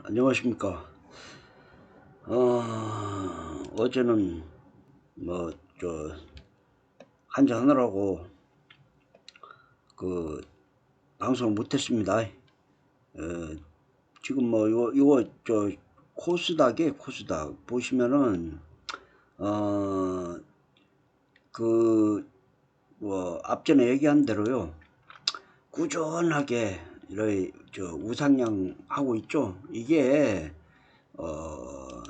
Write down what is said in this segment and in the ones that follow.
안녕하십니까. 어제는 뭐, 한잔 하느라고 그, 방송을 못했습니다. 지금 뭐, 코스닥 보시면은, 어, 앞전에 얘기한 대로요. 꾸준하게, 우상향 하고 있죠. 이게, 어,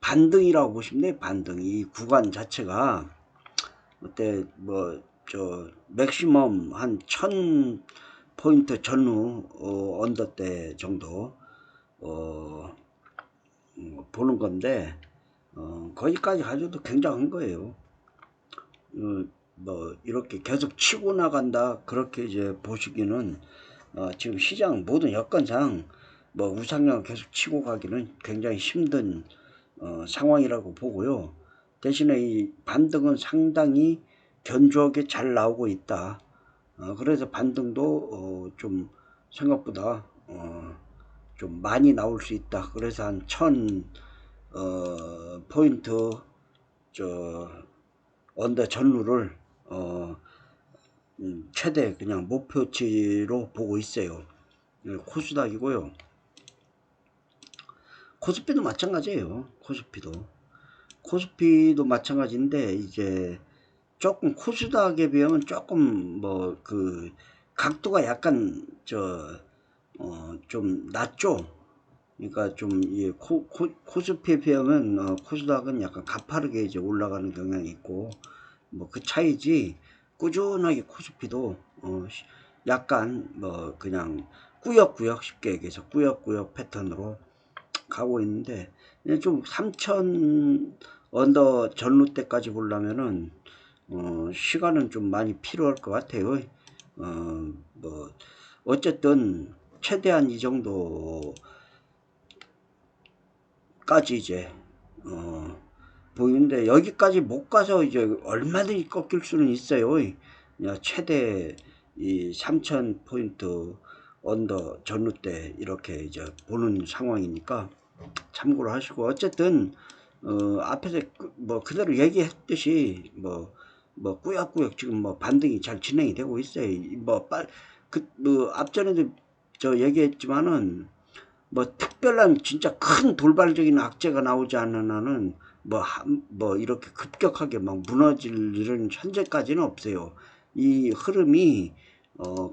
반등이라고 보시면 돼요. 반등. 이 구간 자체가 그때 맥시멈 한 1000포인트 전후 언더 때 정도 보는 건데 거기까지 가져도 굉장한 거예요. 이렇게 계속 치고 나간다 그렇게 이제 보시기는 지금 시장 모든 여건상 우상향 계속 치고 가기는 굉장히 힘든 상황이라고 보고요. 대신에 이 반등은 상당히 견조하게 잘 나오고 있다. 그래서 반등도 좀 생각보다 좀 많이 나올 수 있다. 그래서 한 1000포인트 언더 전후를 최대 그냥 목표치로 보고 있어요. 코스닥이고요. 코스피도 마찬가지예요. 코스피도 마찬가지인데 이제 조금 코스닥에 비하면 조금 각도가 약간 좀 낮죠. 그러니까 좀 코스피에 비하면 코스닥은 약간 가파르게 이제 올라가는 경향이 있고 그 차이지. 꾸준하게 코스피도 약간 그냥 꾸역꾸역, 쉽게 얘기해서 꾸역꾸역 패턴으로 가고 있는데 좀 3000 언더 전루 때까지 보려면은 시간은 좀 많이 필요할 것 같아요. 어쨌든 최대한 이 정도까지 이제 보이는데 여기까지 못 가서 이제 얼마든지 꺾일 수는 있어요. 최대 이 3000포인트 언더 전후 때 이렇게 이제 보는 상황이니까 참고로 하시고, 어쨌든 앞에서 그대로 얘기했듯이 꾸역꾸역 지금 반등이 잘 진행이 되고 있어요. 앞전에도 얘기했지만은 특별한 진짜 큰 돌발적인 악재가 나오지 않는 한은 이렇게 급격하게 막 무너질 일은 현재까지는 없어요. 이 흐름이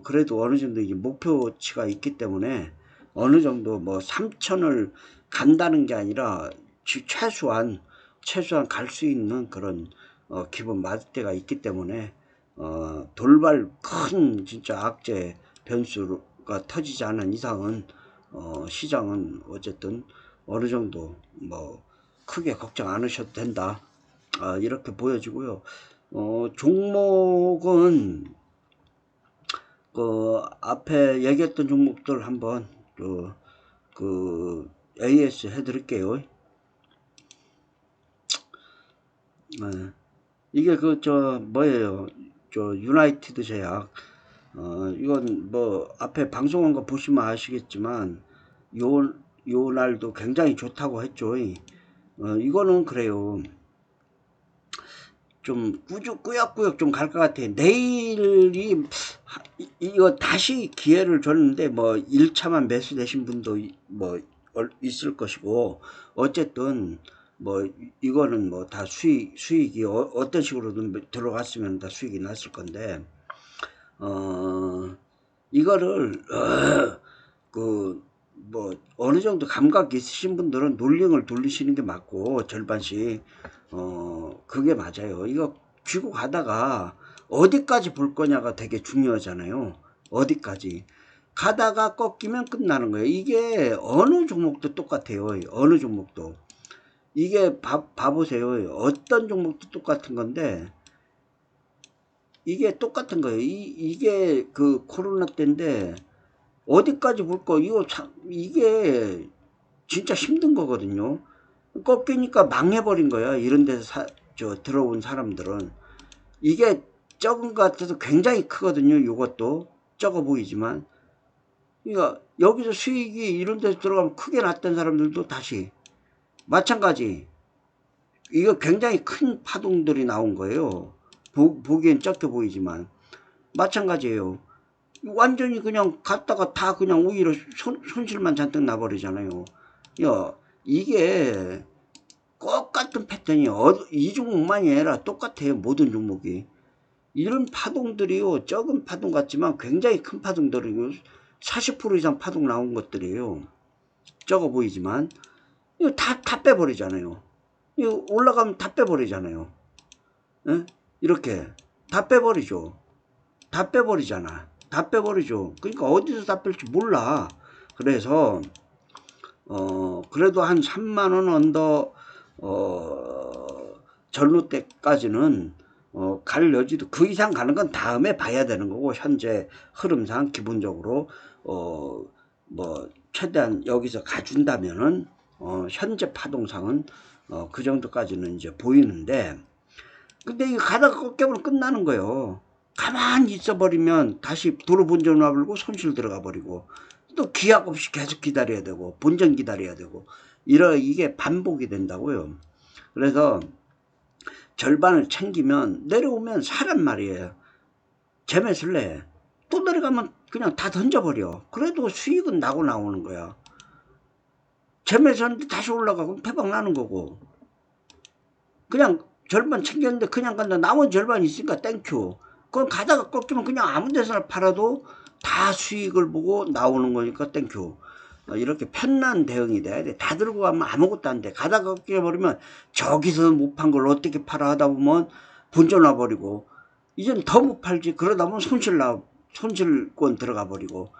그래도 어느 정도 이제 목표치가 있기 때문에 어느 정도 3000을 간다는 게 아니라 최소한 갈 수 있는 그런 기본 맞대가 있기 때문에 돌발 큰 진짜 악재 변수가 터지지 않은 이상은 시장은 어쨌든 어느 정도 크게 걱정 안 하셔도 된다. 이렇게 보여지고요. 종목은 앞에 얘기했던 종목들 한번 AS 해드릴게요. 이게 뭐예요? 유나이티드 제약. 이건 앞에 방송한 거 보시면 아시겠지만 요 날도 굉장히 좋다고 했죠. 이거는 그래요. 좀 꾸역꾸역 좀 갈 것 같아요. 내일이 이거 다시 기회를 줬는데 1차만 매수되신 분도 있을 것이고, 어쨌든 이거는 다 수익이 어떤 식으로든 들어갔으면 다 수익이 났을 건데 이거를 어느 정도 감각 있으신 분들은 롤링을 돌리시는 게 맞고, 절반씩 그게 맞아요. 이거 쥐고 가다가 어디까지 볼 거냐가 되게 중요하잖아요. 어디까지 가다가 꺾이면 끝나는 거예요. 이게 어느 종목도 똑같아요. 어느 종목도. 이게 봐보세요. 어떤 종목도 똑같은 건데 이게 똑같은 거예요. 이게 그 코로나 때인데 어디까지 볼 거, 이게 진짜 힘든 거거든요. 꺾이니까 망해버린 거야. 이런 데서 들어온 사람들은. 이게 적은 것 같아서 굉장히 크거든요. 이것도 적어 보이지만 그러니까 여기서 수익이 이런 데서 들어가면 크게 났던 사람들도 다시 마찬가지. 이거 굉장히 큰 파동들이 나온 거예요. 보기엔 적게 보이지만 마찬가지예요. 완전히 그냥 갔다가 다 그냥 오히려 손실만 잔뜩 나버리잖아요. 야, 이게 똑같은 패턴이 이 종목만이 아니라 똑같아요. 모든 종목이. 이런 파동들이요. 적은 파동 같지만 굉장히 큰 파동들이고 40% 이상 파동 나온 것들이에요. 적어 보이지만 이거 다 빼버리잖아요. 이거 올라가면 다 빼버리잖아요. 에? 이렇게 다 빼버리죠. 다 빼버리잖아. 다 빼버리죠. 그러니까 어디서 다 뺄지 몰라. 그래서 그래도 한 3만원 언더 전후 때까지는 갈 여지도 그 이상 가는 건 다음에 봐야 되는 거고, 현재 흐름상 기본적으로 뭐 최대한 여기서 가준다면은 현재 파동상은 그 정도까지는 이제 보이는데, 근데 이거 가다가 꺾여버리면 끝나는 거예요. 가만히 있어버리면 다시 도로 본전 와버리고 손실 들어가 버리고 또 기약 없이 계속 기다려야 되고 본전 기다려야 되고 이게 반복이 된다고요. 그래서 절반을 챙기면 내려오면 사란 말이에요. 재매수를 해. 또 내려가면 그냥 다 던져버려. 그래도 수익은 나고 나오는 거야. 재매수하는데 다시 올라가고 패박 나는 거고. 그냥 절반 챙겼는데 그냥 간다. 나머지 절반이 있으니까 땡큐. 그럼 가다가 꺾이면 그냥 아무 데서나 팔아도 다 수익을 보고 나오는 거니까 땡큐. 이렇게 편난 대응이 돼야 돼. 다 들고 가면 아무것도 안 돼. 가다가 꺾여버리면 저기서 못 판 걸 어떻게 팔아 하다 보면 본전 와버리고 이젠 더 못 팔지. 그러다 보면 손실권 들어가 버리고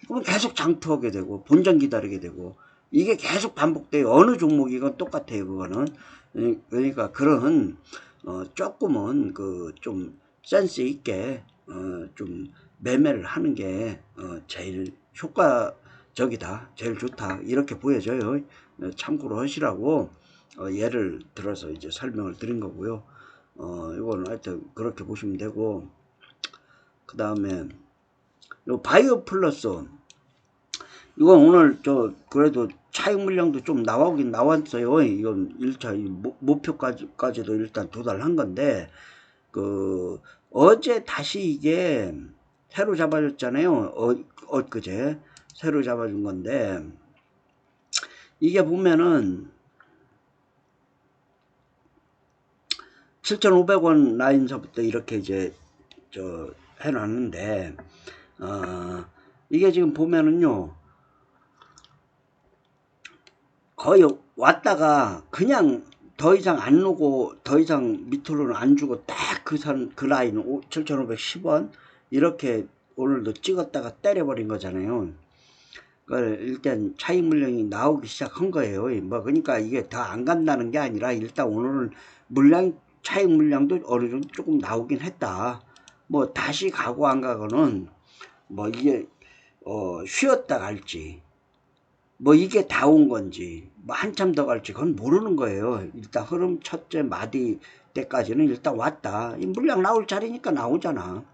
그러면 계속 장투하게 되고 본전 기다리게 되고 이게 계속 반복돼요. 어느 종목이건 똑같아요. 그거는. 그러니까 그런 조금은 그 좀 센스 있게 좀 매매를 하는 게 제일 효과적이다, 제일 좋다 이렇게 보여져요. 참고로 하시라고 예를 들어서 이제 설명을 드린 거고요. 이건 하여튼 그렇게 보시면 되고, 그 다음에 요 바이오 플러스, 이건 오늘 그래도 차익 물량도 좀 나오긴 나왔어요. 이건 1차 목표까지도 일단 도달한 건데, 어제 다시 이게 새로 잡아줬잖아요. 엊그제 새로 잡아준 건데, 이게 보면은 7,500원 라인서부터 이렇게 이제 해놨는데, 이게 지금 보면은요, 거의 왔다가 그냥 더 이상 안 오고 더 이상 밑으로는 안 주고 딱 그 라인 7,510원 이렇게 오늘도 찍었다가 때려버린 거잖아요. 일단 차익 물량이 나오기 시작한 거예요. 뭐 그러니까 이게 더 안 간다는 게 아니라 일단 오늘은 차익 물량도 어느 정도 조금 나오긴 했다. 뭐 다시 가고 안 가고는 뭐 이게 쉬었다 갈지 뭐 이게 다 온 건지 뭐 한참 더 갈지 그건 모르는 거예요. 일단 흐름 첫째 마디 때까지는 일단 왔다. 이 물량 나올 자리니까 나오잖아.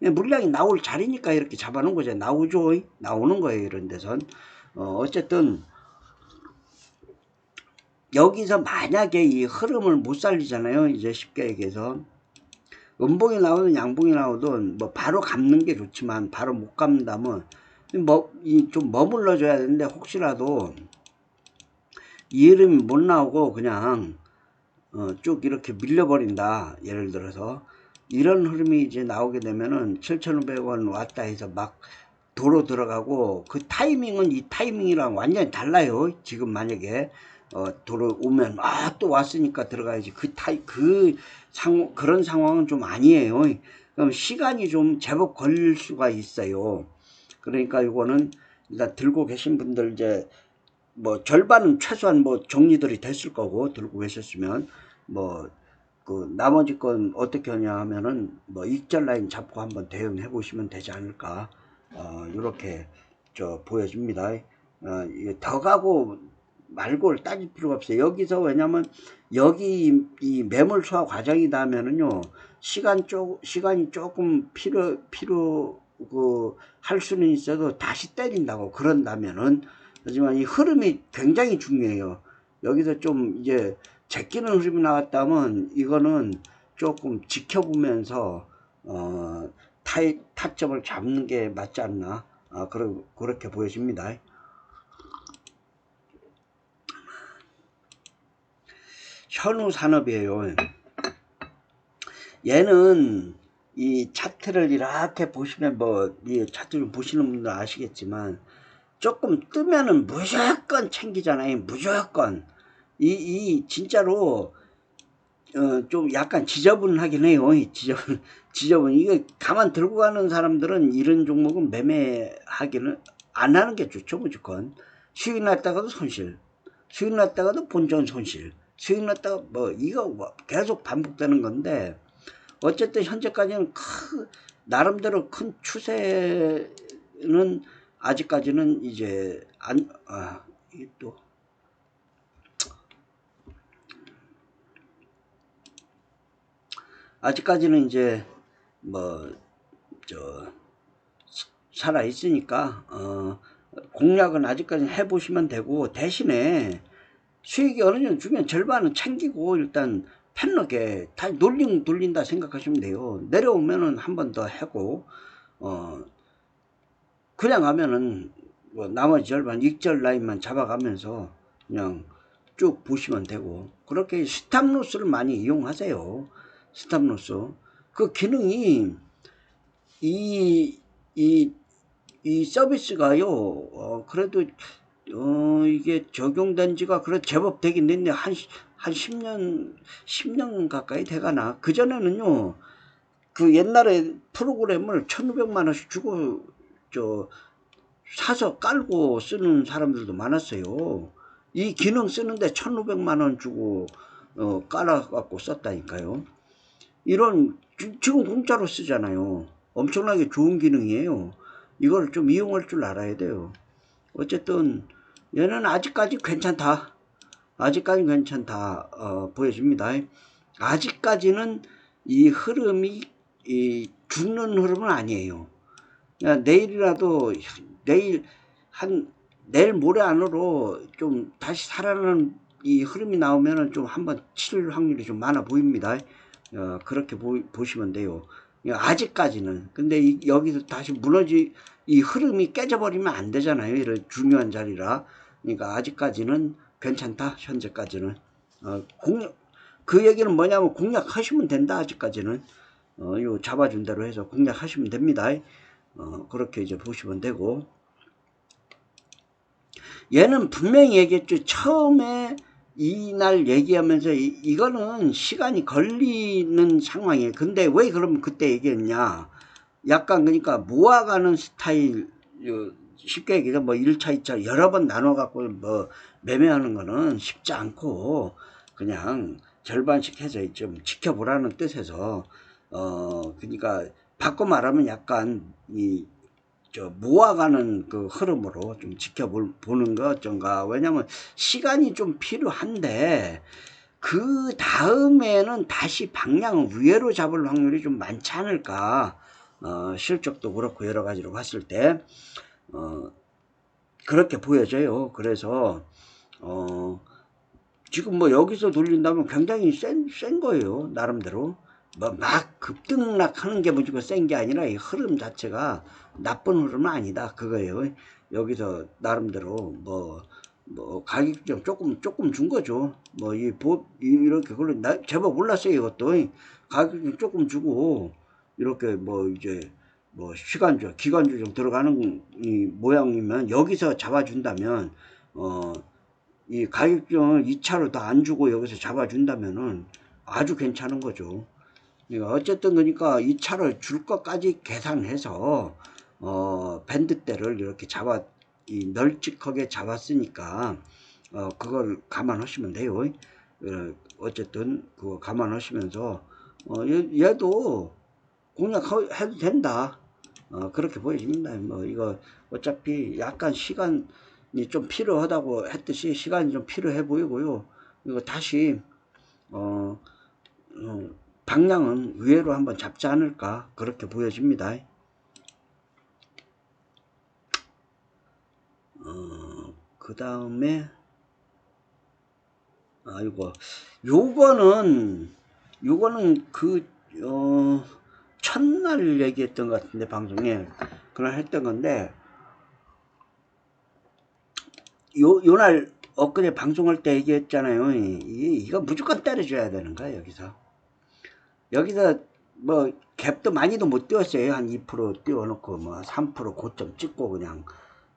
물량이 나올 자리니까 이렇게 잡아놓은 거죠. 나오죠. 나오는 거예요. 이런 데선. 어쨌든 여기서 만약에 이 흐름을 못 살리잖아요. 이제 쉽게 얘기해서 음봉이 나오든 양봉이 나오든 뭐 바로 갚는 게 좋지만 바로 못 갚는다면 좀 머물러 줘야 되는데, 혹시라도 이 흐름이 못 나오고 그냥 쭉 이렇게 밀려버린다, 예를 들어서 이런 흐름이 이제 나오게 되면은 7,500원 왔다 해서 막 도로 들어가고, 그 타이밍은 이 타이밍이랑 완전히 달라요. 지금 만약에 도로 오면 또 왔으니까 들어가야지, 그런 상황은 좀 아니에요. 그럼 시간이 좀 제법 걸릴 수가 있어요. 그러니까 이거는 일단 들고 계신 분들 이제 뭐 절반은 최소한 뭐 정리들이 됐을 거고, 들고 계셨으면 뭐 그 나머지 건 어떻게 하냐 하면은 뭐 익절 라인 잡고 한번 대응해 보시면 되지 않을까, 이렇게 보여집니다. 더 가고 말고를 따질 필요가 없어요. 여기서, 왜냐면 여기 이 매물 소화 과정이다 하면은요 시간이 조금 할 수는 있어도 다시 때린다고 그런다면은. 하지만 이 흐름이 굉장히 중요해요. 여기서 좀 이제 제끼는 흐름이 나왔다면 이거는 조금 지켜보면서 타점을 잡는 게 맞지 않나, 그렇게 보여집니다. 현우 산업이에요. 얘는 이 차트를 이렇게 보시면, 이 차트를 보시는 분들 아시겠지만 조금 뜨면은 무조건 챙기잖아요. 무조건. 진짜로 좀 약간 지저분하긴 해요. 지저분. 이거 가만 들고 가는 사람들은 이런 종목은 매매하기는 안 하는 게 좋죠. 무조건. 수익 났다가도 손실, 수익 났다가도 본전 손실, 수익 났다가 이거 계속 반복되는 건데, 어쨌든 현재까지는 나름대로 큰 추세는 아직까지는 이제 이게 또 아직까지는 이제 저 살아 있으니까 공략은 아직까지 해보시면 되고, 대신에 수익이 어느 정도 주면 절반은 챙기고 일단 편하게 다 돌린다 생각하시면 돼요. 내려오면은 한 번 더 하고, 그냥 하면은 나머지 절반 익절 라인만 잡아가면서 그냥 쭉 보시면 되고, 그렇게 스탑로스를 많이 이용하세요. 스탑로스 그 기능이 이, 이, 이 서비스가요, 그래도, 이게 적용된 지가 그래도 제법 되긴 됐네. 한 10년 가까이 돼가나. 그전에는요, 그 옛날에 프로그램을 1,500만 원씩 주고, 사서 깔고 쓰는 사람들도 많았어요. 이 기능 쓰는데 1,500만 원 주고, 깔아갖고 썼다니까요. 지금 공짜로 쓰잖아요. 엄청나게 좋은 기능이에요. 이걸 좀 이용할 줄 알아야 돼요. 어쨌든 얘는 아직까지 괜찮다. 아직까지 괜찮다 보여집니다. 아직까지는 이 흐름이 죽는 흐름은 아니에요. 내일이라도 내일 모레 안으로 좀 다시 살아나는 이 흐름이 나오면은 좀 한번 칠 확률이 좀 많아 보입니다. 그렇게 보시면 돼요. 아직까지는. 근데 여기서 다시 이 흐름이 깨져버리면 안 되잖아요. 이런 중요한 자리라. 그러니까 아직까지는 괜찮다. 현재까지는. 그 얘기는 뭐냐면 공략하시면 된다. 아직까지는. 요 잡아준 대로 해서 공략하시면 됩니다. 그렇게 이제 보시면 되고, 얘는 분명히 얘기했죠. 처음에 이날 얘기하면서 이거는 시간이 걸리는 상황이에요. 근데 왜 그러면 그때 얘기했냐, 약간 그러니까 모아가는 스타일, 쉽게 얘기해서 1차 2차 여러 번 나눠 갖고 매매하는 거는 쉽지 않고, 그냥 절반씩 해서 좀 지켜보라는 뜻에서, 그러니까 바꿔 말하면 약간 모아가는 그 흐름으로 좀 지켜보는 거 어쩐가. 왜냐면 시간이 좀 필요한데, 그 다음에는 다시 방향을 위로 잡을 확률이 좀 많지 않을까. 실적도 그렇고 여러 가지로 봤을 때 그렇게 보여져요. 그래서 지금 여기서 돌린다면 굉장히 센 거예요. 나름대로. 막 급등락하는 게 무조건 센 게 아니라 이 흐름 자체가 나쁜 흐름은 아니다. 그거예요. 여기서 나름대로 가격 조금 준 거죠. 이렇게 제법 올랐어요. 이것도 가격 조금 주고 이렇게 이제 기관주 좀 들어가는 이 모양이면, 여기서 잡아준다면 이 가격정을 2차로 더 안 주고 여기서 잡아준다면은 아주 괜찮은 거죠. 그러니까 어쨌든 2차를 줄 것까지 계산해서 밴드대를 이렇게 널찍하게 잡았으니까 그걸 감안하시면 돼요. 어쨌든 그거 감안하시면서 얘도 공략해도 된다. 그렇게 보여집니다. 이거 어차피 약간 시간이 좀 필요하다고 했듯이 시간이 좀 필요해 보이고요. 이거 다시 방향은 위로 한번 잡지 않을까 그렇게 보여집니다. 그 다음에 요거는 그 첫날 얘기했던 것 같은데, 방송에 그날 했던 건데, 요날 엊그제 방송할 때 얘기했잖아요. 이거 무조건 때려줘야 되는 거야. 여기서 뭐 갭도 많이도 못 띄웠어요. 한 2% 띄워놓고 뭐 3% 고점 찍고 그냥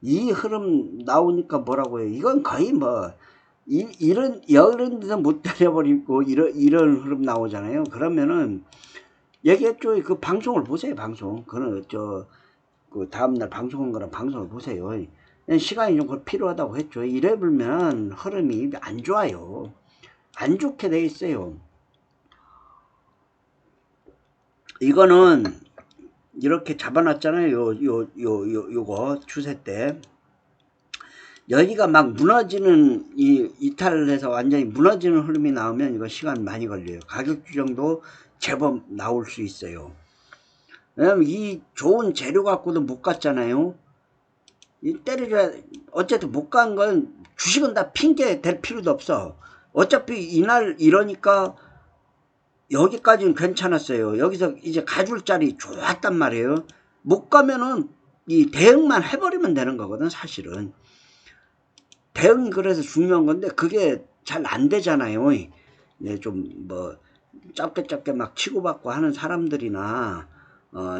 이 흐름 나오니까 뭐라고 해요. 이건 거의 뭐 이런 데서 못 때려버리고 이런 흐름 나오잖아요. 그러면은 얘기했죠. 그 방송을 보세요. 방송 그는 그 다음날 방송한 거랑 방송을 보세요. 시간이 좀 필요하다고 했죠. 이래 보면 흐름이 안 좋아요. 안 좋게 돼 있어요. 이거는 이렇게 잡아놨잖아요. 요거 추세 때 여기가 막 무너지는 이탈해서 완전히 무너지는 흐름이 나오면 이거 시간 많이 걸려요. 가격 규정도 제법 나올 수 있어요. 왜냐면 이 좋은 재료 갖고도 못 갔잖아요. 이 때려줘야, 어쨌든 못 간 건 주식은 다 핑계 댈 필요도 없어. 어차피 이날 이러니까 여기까지는 괜찮았어요. 여기서 이제 가줄 자리 좋았단 말이에요. 못 가면은 이 대응만 해버리면 되는 거거든, 사실은. 대응이 그래서 중요한 건데, 그게 잘 안 되잖아요. 네, 좀 뭐, 짧게 막 치고받고 하는 사람들이나,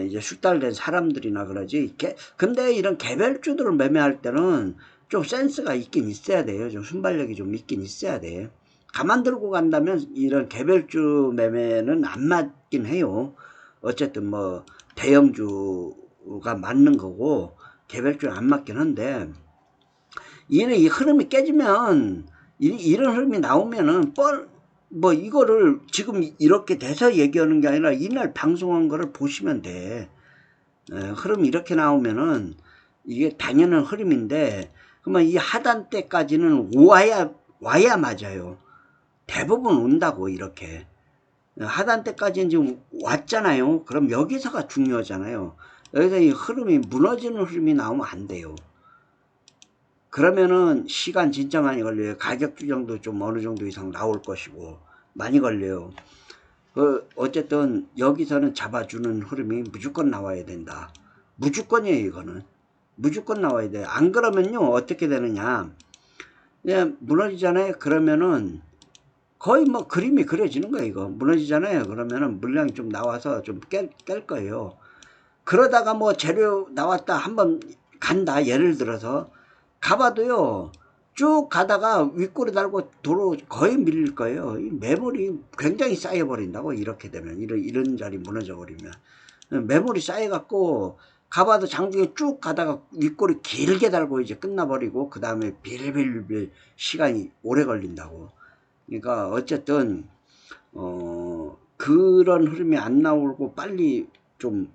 이제 숙달된 사람들이나 그러지. 근데 이런 개별주들을 매매할 때는 좀 센스가 있긴 있어야 돼요. 좀 순발력이 좀 있긴 있어야 돼. 가만 들고 간다면 이런 개별주 매매는 안 맞긴 해요. 어쨌든 뭐 대형주가 맞는 거고 개별주는 안 맞긴 한데, 얘는 이 흐름이 깨지면 이런 흐름이 나오면은 뭐 이거를 지금 이렇게 돼서 얘기하는 게 아니라 이날 방송한 거를 보시면 돼. 흐름이 이렇게 나오면은 이게 당연한 흐름인데, 그러면 이 하단 때까지는 와야 맞아요. 대부분 온다고. 이렇게 하단 때까지는 지금 왔잖아요. 그럼 여기서가 중요하잖아요. 여기서 이 흐름이 무너지는 흐름이 나오면 안 돼요. 그러면은 시간 진짜 많이 걸려요. 가격 규정도 좀 어느 정도 이상 나올 것이고 많이 걸려요. 어쨌든 여기서는 잡아주는 흐름이 무조건 나와야 된다. 무조건이에요. 이거는 무조건 나와야 돼. 안 그러면요 어떻게 되느냐, 그냥 무너지잖아요. 그러면은 거의 뭐 그림이 그려지는 거예요. 이거 무너지잖아요. 그러면은 물량이 좀 나와서 좀 깰 거예요. 그러다가 뭐 재료 나왔다 한번 간다, 예를 들어서 가봐도요, 쭉 가다가 윗꼬리 달고 도로 거의 밀릴 거예요. 이 매물이 굉장히 쌓여버린다고. 이렇게 되면 이런 자리 무너져 버리면 매물이 쌓여갖고 가봐도 장중에 쭉 가다가 윗꼬리 길게 달고 이제 끝나버리고 그 다음에 빌빌빌 시간이 오래 걸린다고. 그러니까 어쨌든 그런 흐름이 안 나오고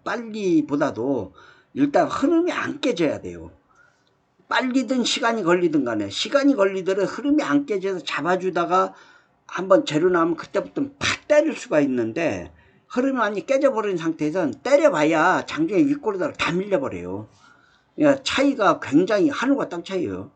빨리보다도 일단 흐름이 안 깨져야 돼요. 빨리든 시간이 걸리든 간에, 시간이 걸리더라도 흐름이 안 깨져서 잡아주다가 한번 재료 나오면 그때부터 팍 때릴 수가 있는데, 흐름이 많이 깨져버린 상태에서는 때려봐야 장중에 윗꼬리다가 다 밀려버려요. 그러니까 차이가 굉장히 하늘과 땅 차이예요.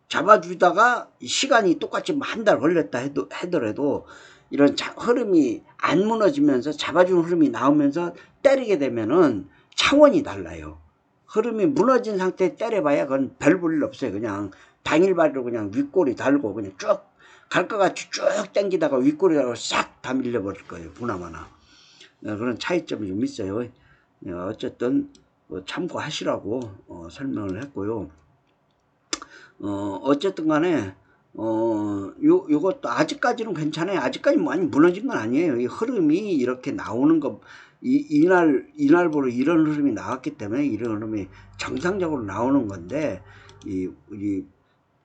잡아주다가 시간이 똑같이 한 달 걸렸다 하더라도 이런 흐름이 안 무너지면서 잡아주는 흐름이 나오면서 때리게 되면은 차원이 달라요. 흐름이 무너진 상태에 때려봐야 그건 별 볼 일 없어요. 그냥 당일발로 그냥 윗꼬리 달고 그냥 쭉 갈 것 같이 쭉 당기다가 윗꼬리 달고 싹 다 밀려버릴 거예요. 보나마나. 그런 차이점이 좀 있어요. 어쨌든 참고하시라고 설명을 했고요. 어쨌든 간에 요것도 아직까지는 괜찮아요. 아직까지 많이 무너진 건 아니에요. 이 흐름이 이렇게 나오는 거, 이날보로 이런 흐름이 나왔기 때문에 이런 흐름이 정상적으로 나오는 건데, 이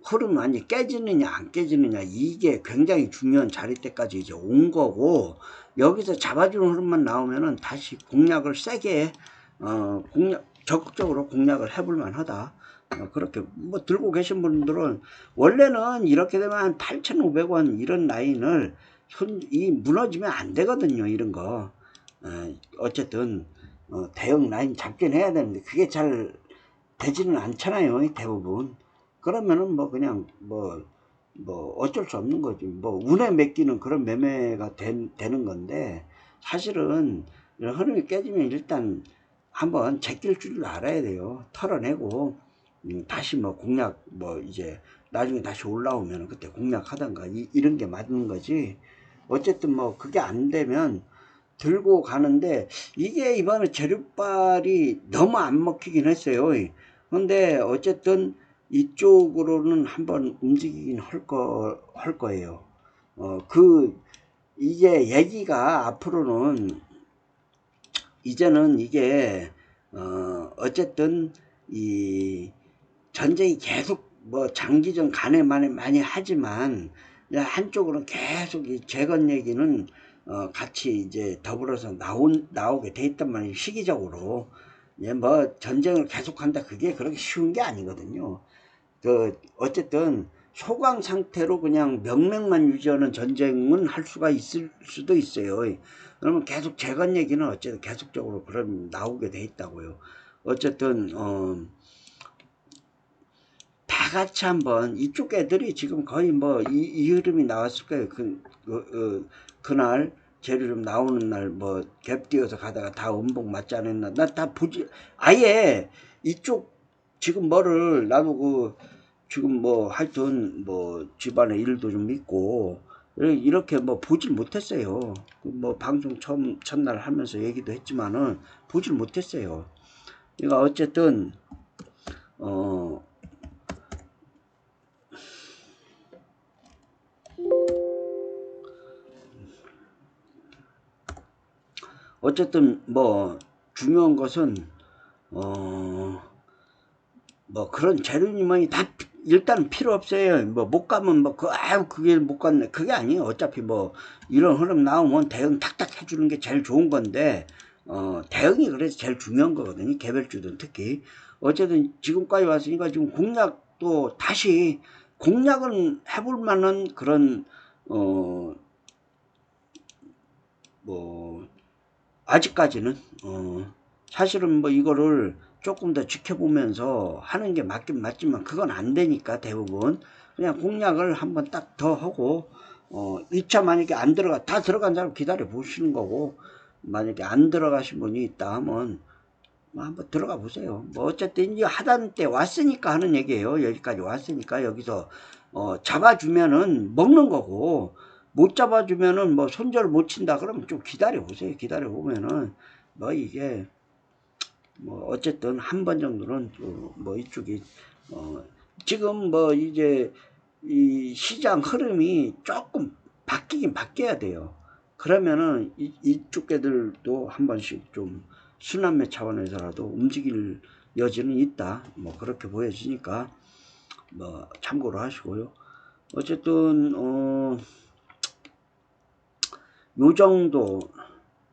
흐름이 많이 깨지느냐 안 깨지느냐, 이게 굉장히 중요한 자리 때까지 이제 온 거고, 여기서 잡아주는 흐름만 나오면은 다시 공략을 세게 적극적으로 공략을 해볼 만하다. 그렇게 뭐 들고 계신 분들은 원래는 이렇게 되면 한 8,500원 이런 라인을 무너지면 안 되거든요. 이런 거 어쨌든 대형 라인 잡긴 해야 되는데 그게 잘 되지는 않잖아요. 대부분 그러면은 뭐 그냥 뭐 어쩔 수 없는 거지. 뭐 운에 맡기는 그런 매매가 되는 건데, 사실은 이런 흐름이 깨지면 일단 한번 제낄 줄 알아야 돼요. 털어내고 다시 뭐 공략 뭐 이제 나중에 다시 올라오면 그때 공략하던가 이런 게 맞는 거지. 어쨌든 뭐 그게 안 되면 들고 가는데, 이게 이번에 재료발이 너무 안 먹히긴 했어요. 근데 어쨌든 이쪽으로는 한번 움직이긴 할 거예요. 이게 얘기가 앞으로는, 이제는 이게, 어쨌든 이 전쟁이 계속 뭐 장기전 간에 많이 하지만, 한쪽으로는 계속 이 재건 얘기는 같이 이제 더불어서 나오게 돼 있단 말이에요. 시기적으로. 뭐 전쟁을 계속한다, 그게 그렇게 쉬운 게 아니거든요. 어쨌든 소강 상태로 그냥 명맥만 유지하는 전쟁은 할 수가 있을 수도 있어요. 그러면 계속 재건 얘기는 어쨌든 계속적으로 그럼 나오게 돼 있다고요. 어쨌든 다 같이 한번, 이쪽 애들이 지금 거의 뭐 이 흐름이 나왔을 거예요. 그날 재료름 나오는 날 뭐 갭 띄어서 가다가 다 음봉 맞지 않았나, 나 다 보지, 아예 이쪽 지금 뭐를 나도 지금 뭐 하여튼 뭐 집안의 일도 좀 있고 이렇게 뭐 보질 못했어요. 뭐 방송 첫날 하면서 얘기도 했지만은 보질 못했어요. 그러니까 어쨌든 어 어쨌든 뭐 중요한 것은 뭐 그런 재료님이 다 일단 필요 없어요. 뭐 못 가면 뭐 그게 못 갔네, 그게 아니에요. 어차피 뭐 이런 흐름 나오면 대응 탁탁 해주는 게 제일 좋은 건데, 대응이 그래서 제일 중요한 거거든요. 개별주든 특히. 어쨌든 지금까지 왔으니까 지금 공략도 다시 공략은 해볼 만한 그런 뭐 아직까지는 사실은 뭐 이거를 조금 더 지켜보면서 하는 게 맞긴 맞지만 그건 안 되니까 대부분 그냥 공략을 한번 딱 더 하고 2차 만약에 안 다 들어간 사람 기다려 보시는 거고, 만약에 안 들어가신 분이 있다 하면 뭐 한번 들어가 보세요. 뭐 어쨌든 이제 하단 때 왔으니까 하는 얘기예요. 여기까지 왔으니까 여기서 잡아주면은 먹는 거고, 못 잡아주면은 뭐 손절 못 친다 그러면 좀 기다려 보세요. 기다려 보면은 뭐 이게 뭐 어쨌든 한 번 정도는 뭐 이쪽이 지금 뭐 이제 이 시장 흐름이 조금 바뀌긴 바뀌어야 돼요. 그러면은 이쪽 애들도 한 번씩 좀 순환매 차원에서라도 움직일 여지는 있다, 뭐 그렇게 보여지니까 뭐 참고로 하시고요. 어쨌든 요 정도,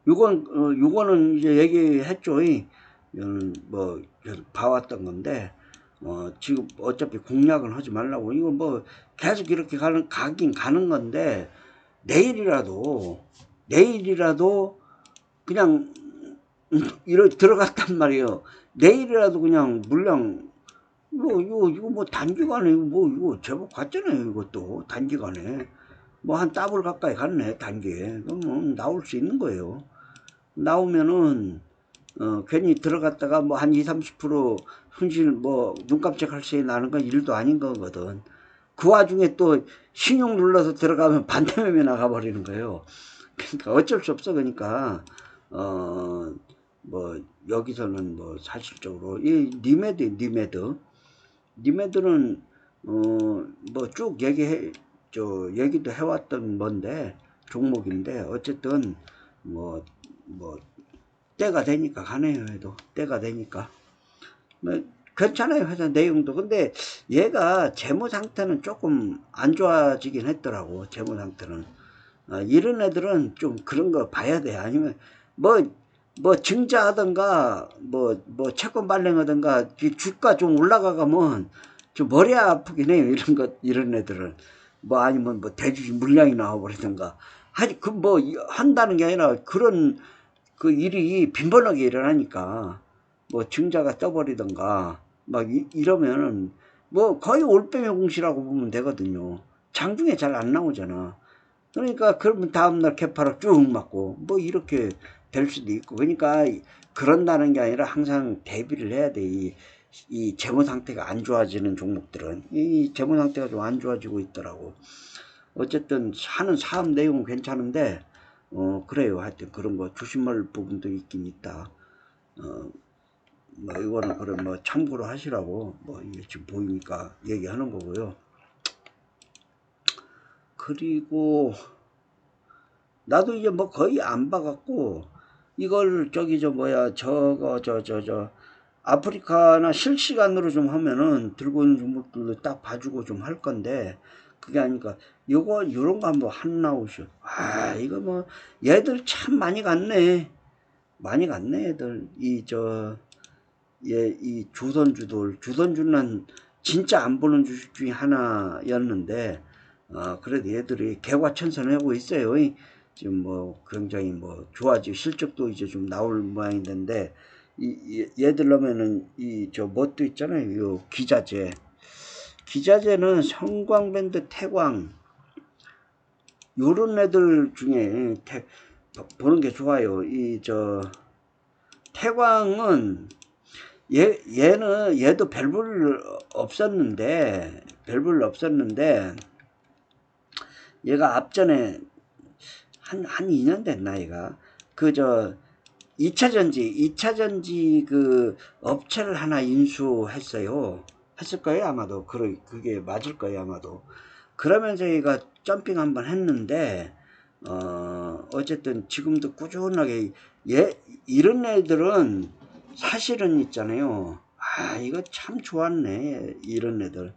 요거는 이제 얘기했죠. 뭐 계속 봐왔던 건데, 지금 어차피 공략을 하지 말라고, 이거 뭐 계속 이렇게 가긴 가는 건데, 내일이라도 그냥 이렇게 들어갔단 말이에요. 내일이라도 그냥 물량, 이거 뭐 단기간에 이거 제법 갔잖아요. 이것도 단기간에 뭐 한 더블 가까이 갔네, 단기에. 그러면 나올 수 있는 거예요. 나오면은 괜히 들어갔다가 뭐 한 2~30% 손실, 뭐 눈 깜짝할 새에 나는 건 일도 아닌 거거든. 그 와중에 또 신용 눌러서 들어가면 반대매매 나가버리는 거예요. 그러니까 어쩔 수 없어. 그러니까 뭐 여기서는 뭐 사실적으로 이 니메드는 뭐 쭉 얘기도 해왔던 뭔데 종목인데, 어쨌든 뭐 때가 되니까 가네요. 해도 때가 되니까 뭐 괜찮아요, 회사 내용도. 근데 얘가 재무 상태는 조금 안 좋아지긴 했더라고. 재무 상태는 이런 애들은 좀 그런 거 봐야 돼. 아니면 뭐 증자하던가 뭐 채권 발행하던가 주가 좀 올라가가면 좀 머리 아프긴 해요. 이런 애들은. 뭐 아니면 뭐 대주주 물량이 나와버리던가. 하여튼 그뭐 한다는 게 아니라 그런 그 일이 빈번하게 일어나니까 뭐 증자가 떠버리던가 막 이러면은 뭐 거의 올빼미 공시라고 보면 되거든요. 장중에 잘 안 나오잖아. 그러니까 그러면 다음날 개파락 쭉 맞고 뭐 이렇게 될 수도 있고. 그러니까 그런다는 게 아니라 항상 대비를 해야 돼. 이 재무 상태가 안 좋아지는 종목들은 이 재무 상태가 좀 안 좋아지고 있더라고. 어쨌든 하는 사업 내용은 괜찮은데 그래요. 하여튼 그런 거 조심할 부분도 있긴 있다. 뭐 이거는 그럼 뭐 참고로 하시라고 뭐 이게 지금 보이니까 얘기하는 거고요. 그리고 나도 이제 뭐 거의 안 봐갖고 이걸 저기 저 뭐야 저거 저 아프리카나 실시간으로 좀 하면은 들고 있는 종목들도 딱 봐주고 좀 할 건데 그게 아니까 요거 요런 거 한번 한 나오쇼. 아 이거 뭐 얘들 참 많이 갔네. 많이 갔네 얘들. 이 조선주는 진짜 안 보는 주식 중에 하나였는데 그래도 얘들이 개과천선하고 있어요. 지금 뭐 굉장히 뭐 좋아지고 실적도 이제 좀 나올 모양인데 얘들 넣으면은 이 저 뭣도 있잖아요. 요 기자재는 성광밴드 태광 요런 애들 중에 보는 게 좋아요. 이 저 태광은 얘도 별볼 없었는데 얘가 앞전에 한 2년 됐나 얘가 그 2차전지 그 업체를 하나 인수했어요. 했을 거예요 아마도. 그게 맞을 거예요 아마도. 그러면서 얘가 점핑 한번 했는데 어쨌든 지금도 꾸준하게 이런 애들은 사실은 있잖아요. 아 이거 참 좋았네. 이런 애들은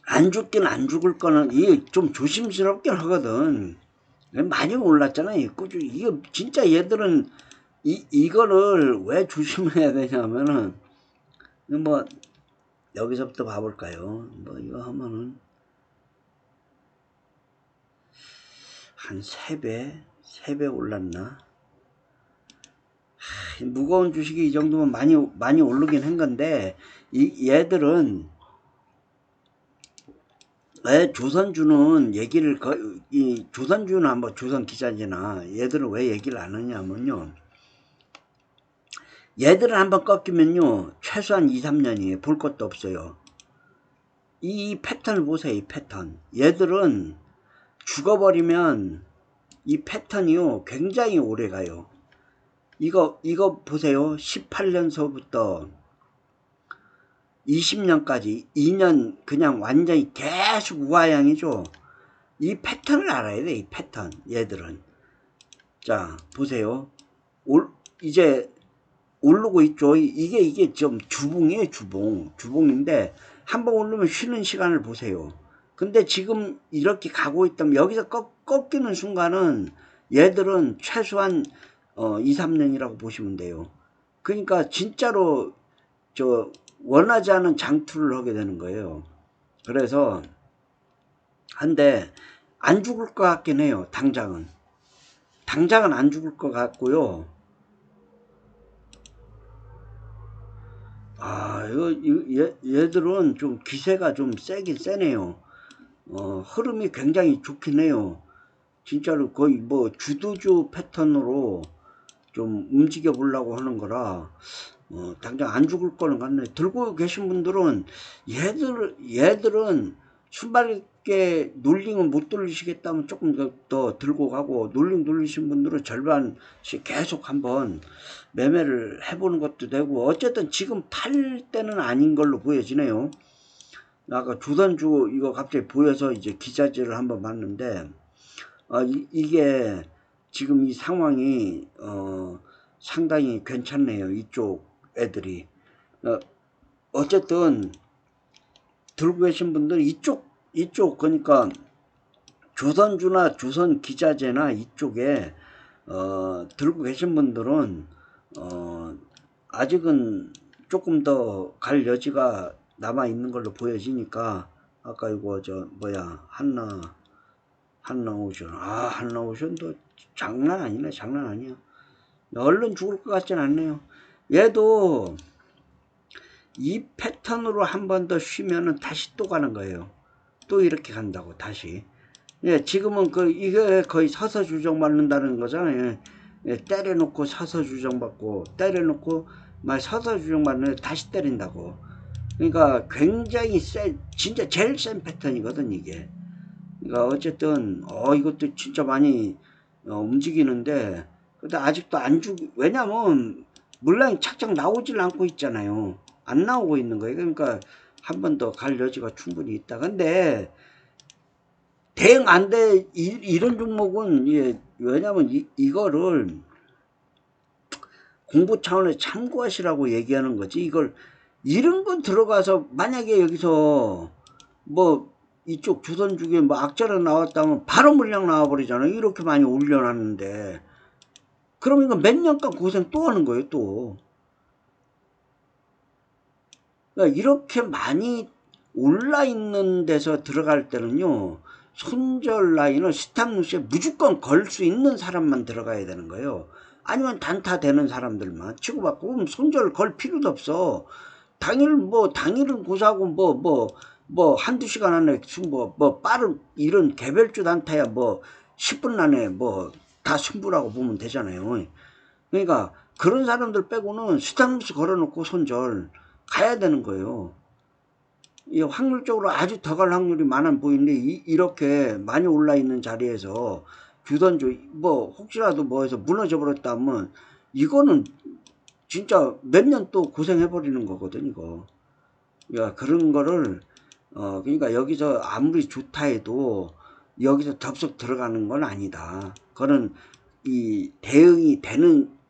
안 죽긴 안 죽을 거는 이게 좀 조심스럽긴 하거든. 많이 올랐잖아요. 꾸준히. 이거 진짜 얘들은 이거를 왜 조심해야 되냐면은 뭐 여기서부터 봐볼까요? 뭐 이거 하면은 한 3배 올랐나? 무거운 주식이 이 정도면 많이 오르긴 한 건데 얘들은 왜 조선주는 얘기를 이 조선주나 뭐 조선기자재나 얘들은 왜 얘기를 안 하냐면요. 얘들은 한번 꺾이면요 최소한 2, 3년이에요. 볼 것도 없어요. 이 패턴을 보세요. 이 패턴. 얘들은 죽어버리면 이 패턴이요 굉장히 오래 가요. 이거 보세요. 18년서부터 20년까지 2년 그냥 완전히 계속 우하향이죠. 이 패턴을 알아야 돼. 이 패턴. 얘들은 자 보세요. 이제 오르고 있죠. 이게 좀 주봉이에요. 주봉인데 한번 오르면 쉬는 시간을 보세요. 근데 지금 이렇게 가고 있다면 여기서 꺾이는 순간은 얘들은 최소한 2, 3년이라고 보시면 돼요. 그러니까 진짜로 저 원하지 않은 장투를 하게 되는 거예요. 그래서 한데 안 죽을 것 같긴 해요. 당장은 안 죽을 것 같고요. 아 이거 얘들은 좀 기세가 좀 세긴 세네요. 흐름이 굉장히 좋긴 해요. 진짜로 거의 뭐 주도주 패턴으로 좀 움직여 보려고 하는 거라 당장 안 죽을 거는 같네. 들고 계신 분들은 얘들은 순발있게 놀링은 못 돌리시겠다면 조금 더 들고 가고 놀링 돌리신 분들은 절반씩 계속 한번 매매를 해보는 것도 되고 어쨌든 지금 탈 때는 아닌 걸로 보여지네요. 아까 조선주 이거 갑자기 보여서 이제 기자재를 한번 봤는데 이게 지금 이 상황이 상당히 괜찮네요. 이쪽 애들이 어쨌든 들고 계신 분들 이쪽 그러니까 조선주나 조선기자재나 이쪽에 들고 계신 분들은 아직은 조금 더 갈 여지가 남아 있는 걸로 보여지니까 아까 이거 저 뭐야 한나오션 한나오션도 장난 아니네. 장난 아니야. 얼른 죽을 것 같진 않네요. 얘도 이 패턴으로 한 번 더 쉬면은 다시 또 가는 거예요. 또 이렇게 간다고 다시. 예, 지금은 이게 거의 서서 주정받는다는 거잖아요. 예, 때려놓고 서서 주정받고 때려놓고 막 서서 주정받는 다시 때린다고. 그러니까 굉장히 진짜 제일 센 패턴이거든 이게. 그러니까 어쨌든 이것도 진짜 많이 움직이는데 근데 아직도 안 왜냐면 물량이 착착 나오질 않고 있잖아요. 안 나오고 있는 거예요. 그러니까 한 번 더 갈 여지가 충분히 있다. 근데 대응 안 돼. 이런 종목은 왜냐면 이거를 공부 차원에서 참고하시라고 얘기하는 거지. 이걸 이런 건 들어가서 만약에 여기서 뭐 이쪽 조선주에 뭐 악재로 나왔다면 바로 물량 나와버리잖아요. 이렇게 많이 올려놨는데 그럼 이거 몇 년간 고생 또 하는 거예요. 또 그러니까 이렇게 많이 올라 있는 데서 들어갈 때는요, 손절 라인을 스탑루시에 무조건 걸 수 있는 사람만 들어가야 되는 거예요. 아니면 단타 되는 사람들만 치고받고 그럼 손절 걸 필요도 없어. 당일은 고사하고 한두 시간 안에 빠른 이런 개별주 단타야 10분 안에 다 승부라고 보면 되잖아요. 그러니까 그런 사람들 빼고는 스탑루시 걸어놓고 손절 가야 되는 거예요. 이 확률적으로 아주 더 갈 확률이 많아 보이는데 이렇게 많이 올라 있는 자리에서 주던주 혹시라도 뭐해서 무너져 버렸다면 이거는 진짜 몇 년 또 고생해 버리는 거거든 이거. 그러니까 그런 거를 그러니까 여기서 아무리 좋다 해도 여기서 덥석 들어가는 건 아니다. 그거는 이 대응이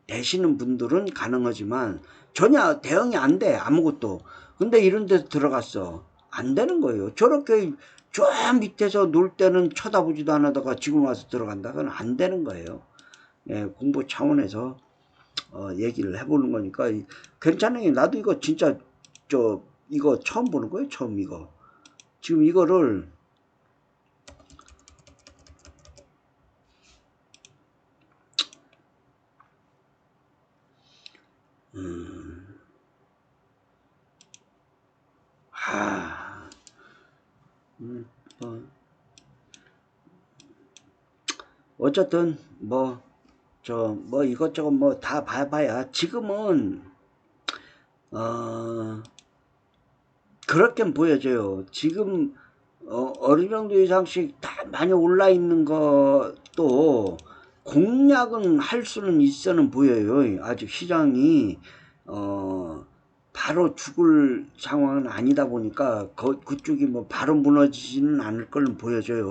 되시는 분들은 가능하지만 전혀 대응이 안 돼. 아무것도. 근데 이런 데서 들어갔어. 안 되는 거예요. 저렇게 저 밑에서 놀 때는 쳐다보지도 않다가 지금 와서 들어간다. 그건 안 되는 거예요. 예, 공부 차원에서 얘기를 해보는 거니까 괜찮아요. 나도 이거 진짜 이거 처음 보는 거예요. 처음 이거. 지금 이거를 하, 뭐, 어쨌든 이것저것 다 봐봐야 지금은 그렇게 보여져요. 지금 어느 정도 이상씩 다 많이 올라 있는 것도 공략은 할 수는 있어는 보여요. 아직 시장이 바로 죽을 상황은 아니다 보니까 그쪽이 바로 무너지지는 않을 걸로 보여져요.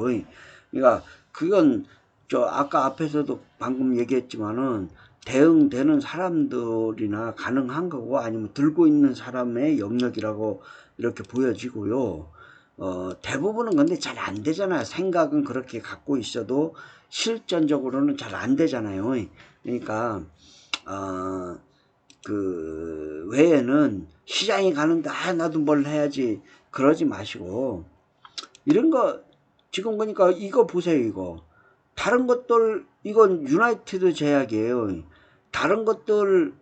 그러니까 그건 아까 앞에서도 방금 얘기했지만은 대응되는 사람들이나 가능한 거고 아니면 들고 있는 사람의 영역이라고 이렇게 보여지고요. 대부분은 근데 잘 안 되잖아요. 생각은 그렇게 갖고 있어도 실전적으로는 잘 안 되잖아요. 그러니까 그 외에는 시장이 가는데 나도 뭘 해야지 그러지 마시고 이런 거 지금 보니까 이거 보세요. 이거 다른 것들 이건 유나이티드 제약이에요. 다른 것들은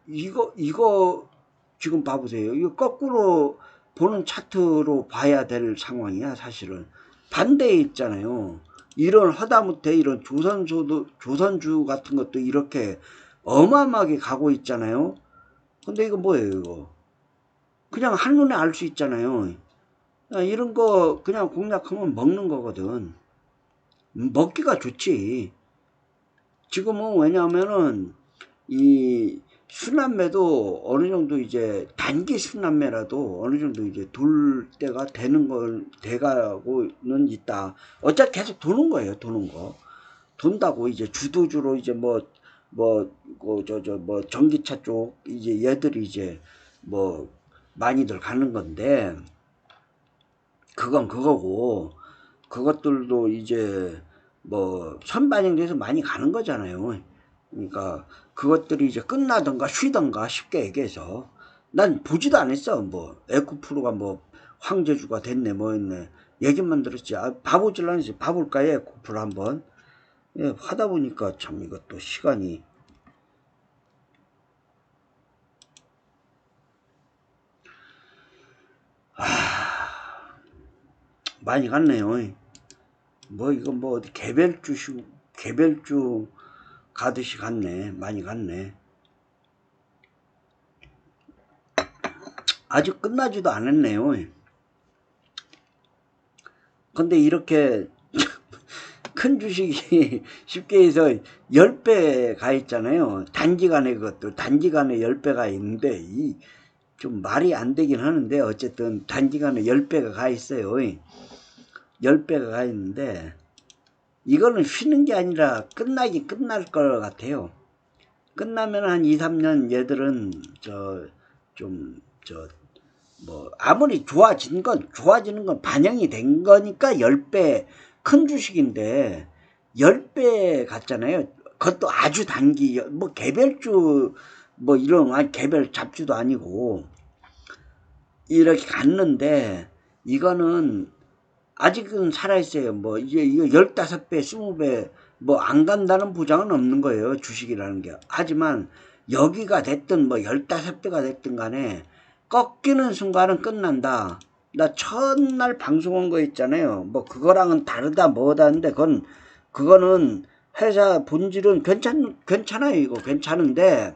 이거 지금 봐보세요. 이거 거꾸로 보는 차트로 봐야 될 상황이야. 사실은 반대에 있잖아요. 이런 하다못해 이런 조선주 같은 것도 이렇게 어마어마하게 가고 있잖아요. 근데 이거 뭐예요 이거 그냥 한눈에 알 수 있잖아요. 이런 거 그냥 공략하면 먹는 거거든. 먹기가 좋지. 지금은 왜냐하면은 이 순환매도 어느 정도 이제 단기 순환매라도 어느 정도 이제 돌 때가 되는 걸 돼가고는 있다. 어차피 계속 도는 거예요. 도는 거. 돈다고 이제 주도주로 이제 전기차 쪽 이제 얘들이 이제 많이들 가는 건데 그건 그거고 그것들도 이제 선반영돼서 많이 가는 거잖아요. 그러니까 그것들이 이제 끝나던가 쉬던가 쉽게 얘기해서 난 보지도 않았어. 에코프로가 황제주가 됐네 했네 얘기만 들었지. 봐보질 않았지. 봐볼까요 에코프로 한번. 예, 하다 보니까 참 이것도 시간이 많이 갔네요. 뭐 이거 뭐 어디 개별주 가듯이 갔네. 많이 갔네. 아직 끝나지도 않았네요. 근데 이렇게 큰 주식이 쉽게 해서 10배 가 있잖아요. 단기간에 그것도 단기간에 10배가 있는데 이 좀 말이 안 되긴 하는데 어쨌든 단기간에 10배가 가 있어요. 10배가 가 있는데 이거는 쉬는 게 아니라 끝나긴 끝날 것 같아요. 끝나면 한 2, 3년 얘들은 뭐 아무리 좋아지는 건 반영이 된 거니까 10배 큰 주식인데 10배 갔잖아요. 그것도 아주 단기 뭐 개별주 뭐 이런 아니 개별 잡주도 아니고 이렇게 갔는데 이거는 아직은 살아있어요. 뭐 이거 15배 20배 뭐 안 간다는 보장은 없는 거예요. 주식이라는 게. 하지만 여기가 됐든 뭐 15배가 됐든 간에 꺾이는 순간은 끝난다. 나 첫날 방송한 거 있잖아요. 뭐 그거랑은 다르다 뭐다 하는데 그거는 회사 본질은 괜찮아요. 이거 괜찮은데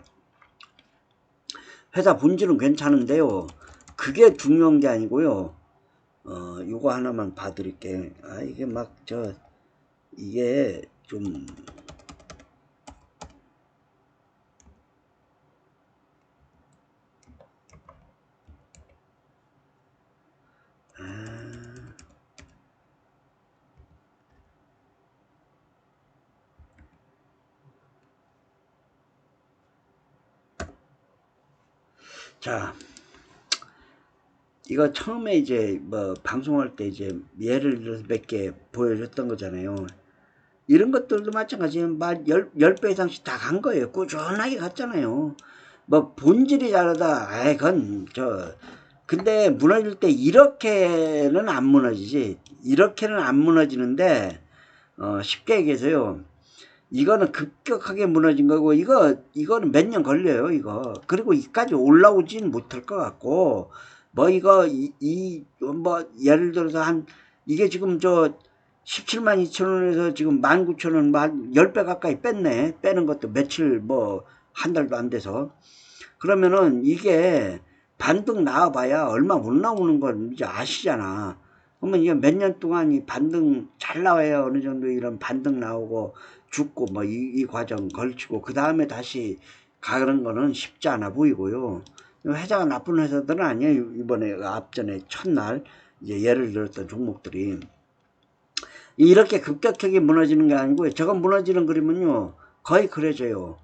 회사 본질은 괜찮은데요. 그게 중요한 게 아니고요. 요거 하나만 봐드릴게. 이게 이게 좀, 자, 이거 처음에 이제 뭐 방송할 때 이제 예를 들어서 몇 개 보여줬던 거잖아요. 이런 것들도 마찬가지예요. 열 배 이상씩 다 간 거예요. 꾸준하게 갔잖아요. 뭐 본질이 다르다. 근데 무너질 때 이렇게는 안 무너지지. 이렇게는 안 무너지는데, 쉽게 얘기해서요. 이거는 급격하게 무너진 거고, 이거는 몇 년 걸려요, 이거. 그리고 이까지 올라오진 못할 것 같고, 뭐 뭐, 예를 들어서 이게 지금 17만 2천 원에서 지금 19,000원, 10배 가까이 뺐네. 빼는 것도 며칠, 뭐, 한 달도 안 돼서. 그러면은 이게 반등 나와봐야 얼마 못 나오는 건 이제 아시잖아. 그러면 이게 몇 년 동안 이 반등 잘 나와야 어느 정도 이런 반등 나오고 죽고 뭐 이 과정 걸치고 그 다음에 다시 가는 거는 쉽지 않아 보이고요. 회사가 나쁜 회사들은 아니에요. 이번에 앞전에 첫날 이제 예를 들었던 종목들이 이렇게 급격하게 무너지는 게 아니고요. 저건 무너지는 그림은요 거의 그래져요.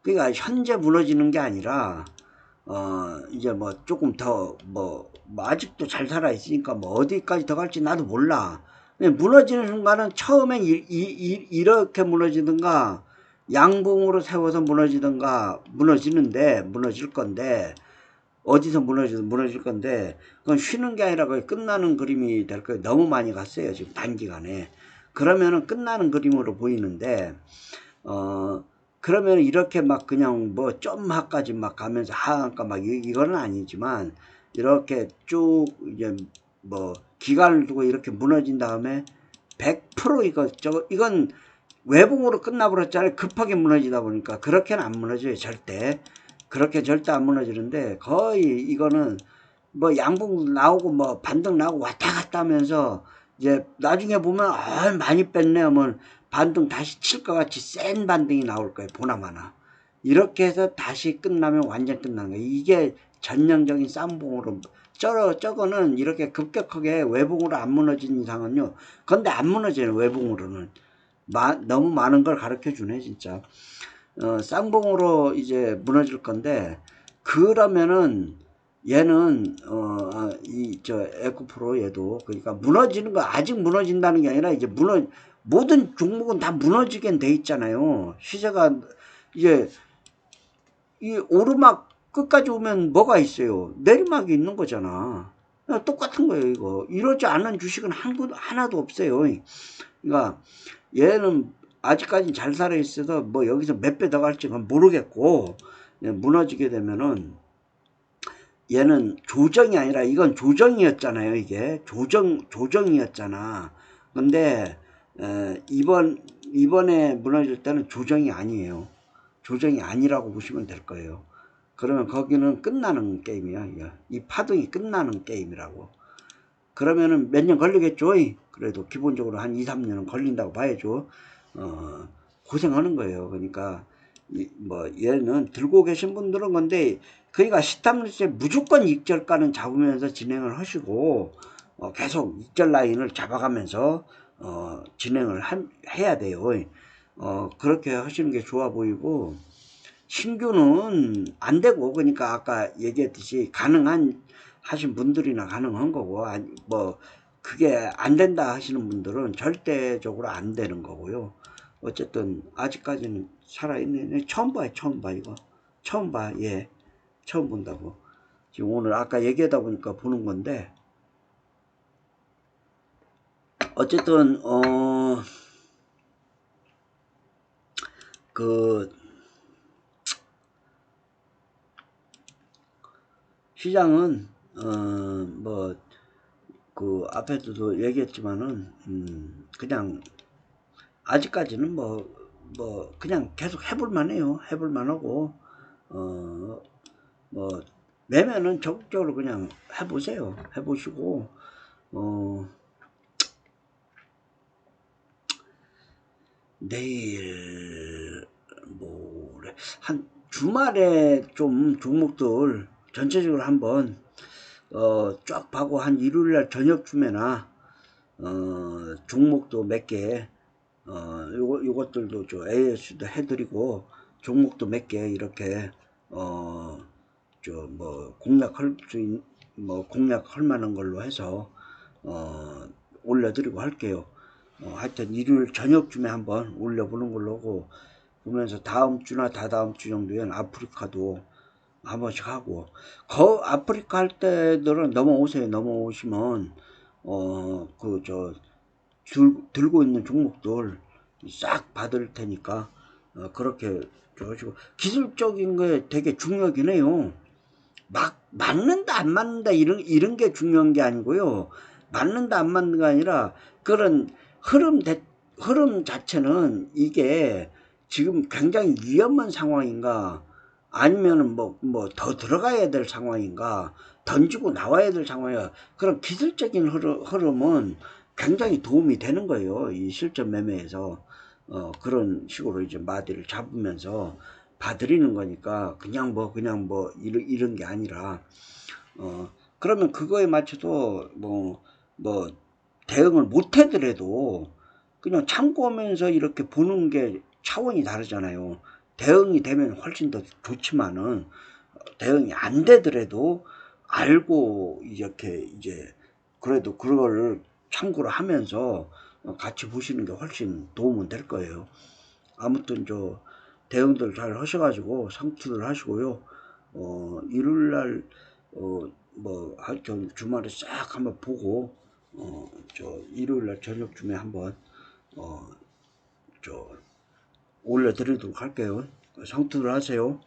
그러니까 현재 무너지는 게 아니라 이제 뭐 조금 뭐 아직도 잘 살아있으니까 뭐 어디까지 더 갈지 나도 몰라. 무너지는 순간은 처음엔 이렇게 무너지든가 양봉으로 세워서 무너지든가 무너질 건데 어디서 무너질 건데 그건 쉬는 게 아니라 거의 끝나는 그림이 될 거예요. 너무 많이 갔어요 지금 단기간에. 그러면은 끝나는 그림으로 보이는데 그러면 이렇게 막 그냥 뭐 점하까지 막 가면서 하한가 막 이거는 아니지만 이렇게 쭉 이제 뭐 기간을 두고 이렇게 무너진 다음에 100% 이건 외봉으로 끝나버렸잖아요. 급하게 무너지다 보니까 그렇게는 안 무너져요 절대. 그렇게 절대 안 무너지는데 거의 이거는 뭐 양봉 나오고 뭐 반등 나오고 왔다 갔다 하면서 이제 나중에 보면 많이 뺐네 하면 반등 다시 칠 것 같이 센 반등이 나올 거예요. 보나마나. 이렇게 해서 다시 끝나면 완전 끝나는 거예요. 이게 전형적인 쌍봉으로 저거는 이렇게 급격하게 외봉으로 안 무너진 이상은요. 근데 안 무너져요. 외봉으로는. 너무 많은 걸 가르쳐 주네 진짜. 쌍봉으로 이제 무너질 건데 그러면은 얘는 에코프로 얘도 그러니까 무너지는 거 아직 무너진다는 게 아니라 이제 모든 종목은 다 무너지게 돼 있잖아요. 시세가 이제 이 오르막 끝까지 오면 뭐가 있어요? 내리막이 있는 거잖아. 똑같은 거예요, 이거. 이러지 않은 주식은 하나도 없어요. 그러니까 얘는 아직까지 잘 살아 있어서 뭐 여기서 몇 배 더 갈지 모르겠고 무너지게 되면은 얘는 조정이 아니라 이건 조정이었잖아요. 이게 조정이었잖아. 근데 이번에 무너질 때는 조정이 아니에요. 조정이 아니라고 보시면 될 거예요. 그러면 거기는 끝나는 게임이야. 이 파동이 끝나는 게임이라고. 그러면은 몇 년 걸리겠죠. 그래도 기본적으로 한 2, 3년은 걸린다고 봐야죠. 고생하는 거예요. 그러니까 뭐 얘는 들고 계신 분들은 건데 그러니까 시탐일세 무조건 익절가는 잡으면서 진행을 하시고 계속 익절 라인을 잡아가면서 진행을 해야 돼요. 그렇게 하시는 게 좋아 보이고 신규는 안 되고 그러니까 아까 얘기했듯이 가능한 하신 분들이나 가능한 거고 뭐 그게 안 된다 하시는 분들은 절대적으로 안 되는 거고요. 어쨌든 아직까지는 살아있네. 처음 봐요. 처음 봐 이거. 처음 봐. 예. 처음 본다고. 지금 오늘 아까 얘기하다 보니까 보는 건데 어쨌든 그 시장은 뭐 그 앞에서도 얘기했지만은 그냥 아직까지는 뭐 그냥 계속 해볼 만해요. 해볼 만하고 뭐 매매는 적극적으로 그냥 해보세요. 해보시고 내일 뭐래 한 주말에 좀 종목들 전체적으로 한번 쫙 봐고 한 일요일날 저녁쯤에나 종목도 몇 개 요것들도 저 AS도 해드리고 종목도 몇 개 이렇게 저 뭐 공략할 뭐 공략할 만한 걸로 해서 올려드리고 할게요. 하여튼 일요일 저녁쯤에 한번 올려보는 걸로 하고 보면서 다음 주나 다다음 주 정도엔 아프리카도 한 번씩 하고 아프리카 할 때들은 넘어오세요. 넘어오시면 그 저 들고 있는 종목들 싹 받을 테니까 그렇게 하시고 기술적인 게 되게 중요하긴 해요. 막 맞는다 안 맞는다 이런 게 중요한 게 아니고요. 맞는다 안 맞는 게 아니라 그런 흐름 자체는 이게 지금 굉장히 위험한 상황인가 아니면은 뭐 더 들어가야 될 상황인가 던지고 나와야 될 상황인가 그런 기술적인 흐름은 굉장히 도움이 되는 거예요. 이 실전 매매에서 그런 식으로 이제 마디를 잡으면서 봐드리는 거니까 그냥 뭐 이런 게 아니라 그러면 그거에 맞춰서 뭐 대응을 못 하더라도 그냥 참고하면서 이렇게 보는 게 차원이 다르잖아요. 대응이 되면 훨씬 더 좋지만은 대응이 안 되더라도 알고 이렇게 이제 그래도 그걸 참고를 하면서 같이 보시는 게 훨씬 도움은 될 거예요. 아무튼 저 대응들 잘 하셔가지고 상투를 하시고요. 일요일날 뭐 하여튼 주말에 싹 한번 보고 저 일요일날 저녁쯤에 한번 저 올려드리도록 할게요. 상투를 하세요.